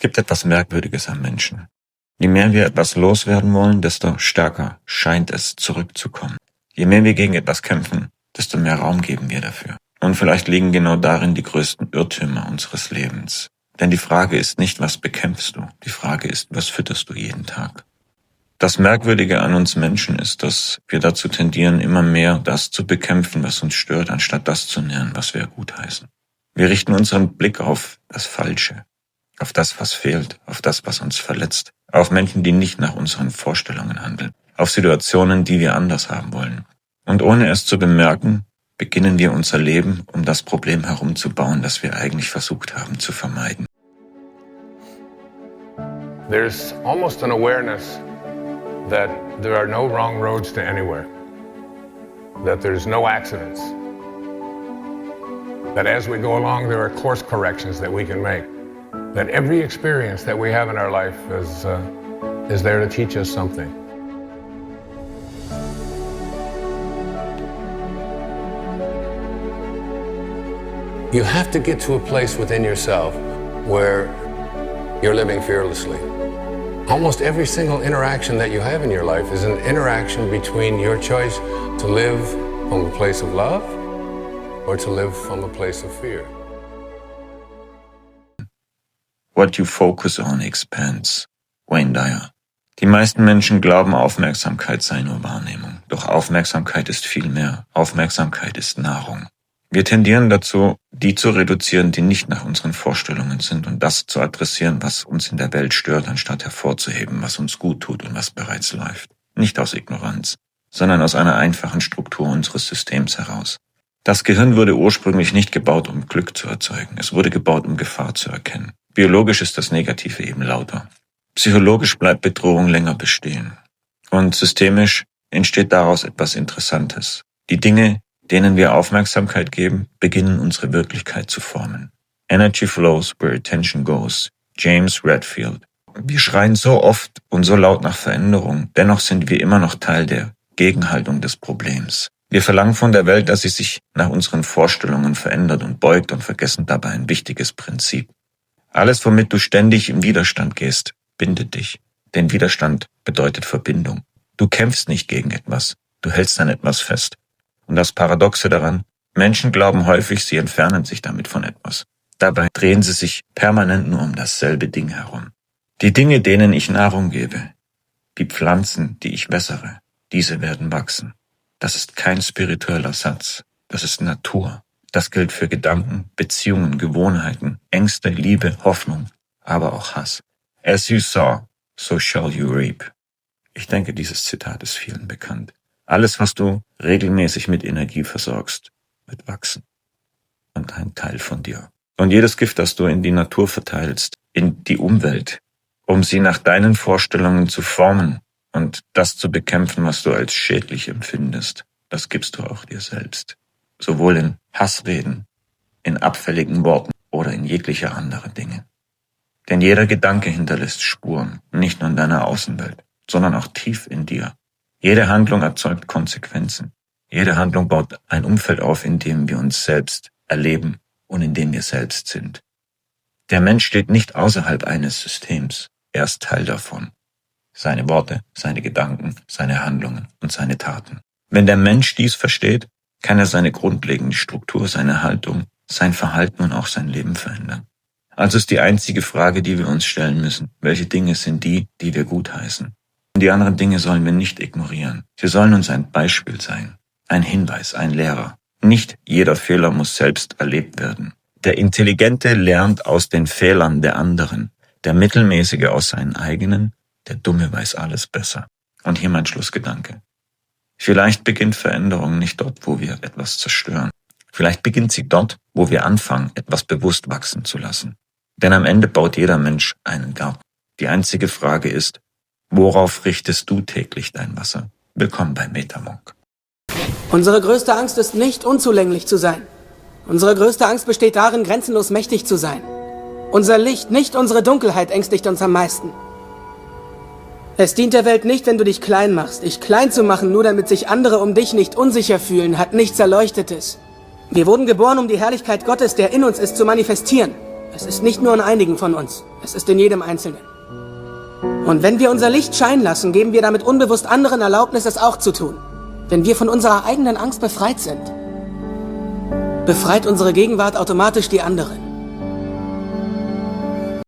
gibt etwas Merkwürdiges am Menschen. Je mehr wir etwas loswerden wollen, desto stärker scheint es zurückzukommen. Je mehr wir gegen etwas kämpfen, desto mehr Raum geben wir dafür. Und vielleicht liegen genau darin die größten Irrtümer unseres Lebens. Denn die Frage ist nicht, was bekämpfst du? Die Frage ist, was fütterst du jeden Tag? Das Merkwürdige an uns Menschen ist, dass wir dazu tendieren, immer mehr das zu bekämpfen, was uns stört, anstatt das zu nähren, was wir gutheißen. Wir richten unseren Blick auf das Falsche, auf das, was fehlt, auf das, was uns verletzt, auf Menschen, die nicht nach unseren Vorstellungen handeln, auf Situationen, die wir anders haben wollen. Und ohne es zu bemerken, beginnen wir unser Leben um das Problem herumzubauen, das wir eigentlich versucht haben zu vermeiden. There's almost an awareness that there are no wrong roads to anywhere, that there's no accidents, that as we go along there are course corrections that we can make, that every experience that we have in our life is there to teach us something. You have to get to a place within yourself where you're living fearlessly. Almost every single interaction that you have in your life is an interaction between your choice to live from a place of love or to live from a place of fear. What you focus on expands. Wayne Dyer. Die meisten Menschen glauben, Aufmerksamkeit sei nur Wahrnehmung. Doch Aufmerksamkeit ist viel mehr. Aufmerksamkeit ist Nahrung. Wir tendieren dazu, die zu reduzieren, die nicht nach unseren Vorstellungen sind und das zu adressieren, was uns in der Welt stört, anstatt hervorzuheben, was uns gut tut und was bereits läuft. Nicht aus Ignoranz, sondern aus einer einfachen Struktur unseres Systems heraus. Das Gehirn wurde ursprünglich nicht gebaut, um Glück zu erzeugen. Es wurde gebaut, um Gefahr zu erkennen. Biologisch ist das Negative eben lauter. Psychologisch bleibt Bedrohung länger bestehen. Und systemisch entsteht daraus etwas Interessantes. Die Dinge, denen wir Aufmerksamkeit geben, beginnen unsere Wirklichkeit zu formen. Energy flows where attention goes. James Redfield. Wir schreien so oft und so laut nach Veränderung, dennoch sind wir immer noch Teil der Gegenhaltung des Problems. Wir verlangen von der Welt, dass sie sich nach unseren Vorstellungen verändert und beugt und vergessen dabei ein wichtiges Prinzip. Alles, womit du ständig im Widerstand gehst, bindet dich. Denn Widerstand bedeutet Verbindung. Du kämpfst nicht gegen etwas, du hältst an etwas fest. Und das Paradoxe daran, Menschen glauben häufig, sie entfernen sich damit von etwas. Dabei drehen sie sich permanent nur um dasselbe Ding herum. Die Dinge, denen ich Nahrung gebe, die Pflanzen, die ich wässere, diese werden wachsen. Das ist kein spiritueller Satz, das ist Natur. Das gilt für Gedanken, Beziehungen, Gewohnheiten, Ängste, Liebe, Hoffnung, aber auch Hass. As you sow, so shall you reap. Ich denke, dieses Zitat ist vielen bekannt. Alles, was du regelmäßig mit Energie versorgst, wird wachsen. Und ein Teil von dir. Und jedes Gift, das du in die Natur verteilst, in die Umwelt, um sie nach deinen Vorstellungen zu formen und das zu bekämpfen, was du als schädlich empfindest, das gibst du auch dir selbst. Sowohl in Hassreden, in abfälligen Worten oder in jeglicher andere Dinge. Denn jeder Gedanke hinterlässt Spuren, nicht nur in deiner Außenwelt, sondern auch tief in dir. Jede Handlung erzeugt Konsequenzen. Jede Handlung baut ein Umfeld auf, in dem wir uns selbst erleben und in dem wir selbst sind. Der Mensch steht nicht außerhalb eines Systems. Er ist Teil davon. Seine Worte, seine Gedanken, seine Handlungen und seine Taten. Wenn der Mensch dies versteht, kann er seine grundlegende Struktur, seine Haltung, sein Verhalten und auch sein Leben verändern. Also ist die einzige Frage, die wir uns stellen müssen, welche Dinge sind die, die wir gutheißen? Und die anderen Dinge sollen wir nicht ignorieren. Sie sollen uns ein Beispiel sein, ein Hinweis, ein Lehrer. Nicht jeder Fehler muss selbst erlebt werden. Der Intelligente lernt aus den Fehlern der anderen, der Mittelmäßige aus seinen eigenen, der Dumme weiß alles besser. Und hier mein Schlussgedanke. Vielleicht beginnt Veränderung nicht dort, wo wir etwas zerstören. Vielleicht beginnt sie dort, wo wir anfangen, etwas bewusst wachsen zu lassen. Denn am Ende baut jeder Mensch einen Garten. Die einzige Frage ist, worauf richtest du täglich dein Wasser? Willkommen bei MetaMonk. Unsere größte Angst ist nicht, unzulänglich zu sein. Unsere größte Angst besteht darin, grenzenlos mächtig zu sein. Unser Licht, nicht unsere Dunkelheit, ängstigt uns am meisten. Es dient der Welt nicht, wenn du dich klein machst. Dich klein zu machen, nur damit sich andere um dich nicht unsicher fühlen, hat nichts Erleuchtetes. Wir wurden geboren, um die Herrlichkeit Gottes, der in uns ist, zu manifestieren. Es ist nicht nur in einigen von uns, es ist in jedem Einzelnen. Und wenn wir unser Licht scheinen lassen, geben wir damit unbewusst anderen Erlaubnis, es auch zu tun. Wenn wir von unserer eigenen Angst befreit sind, befreit unsere Gegenwart automatisch die anderen.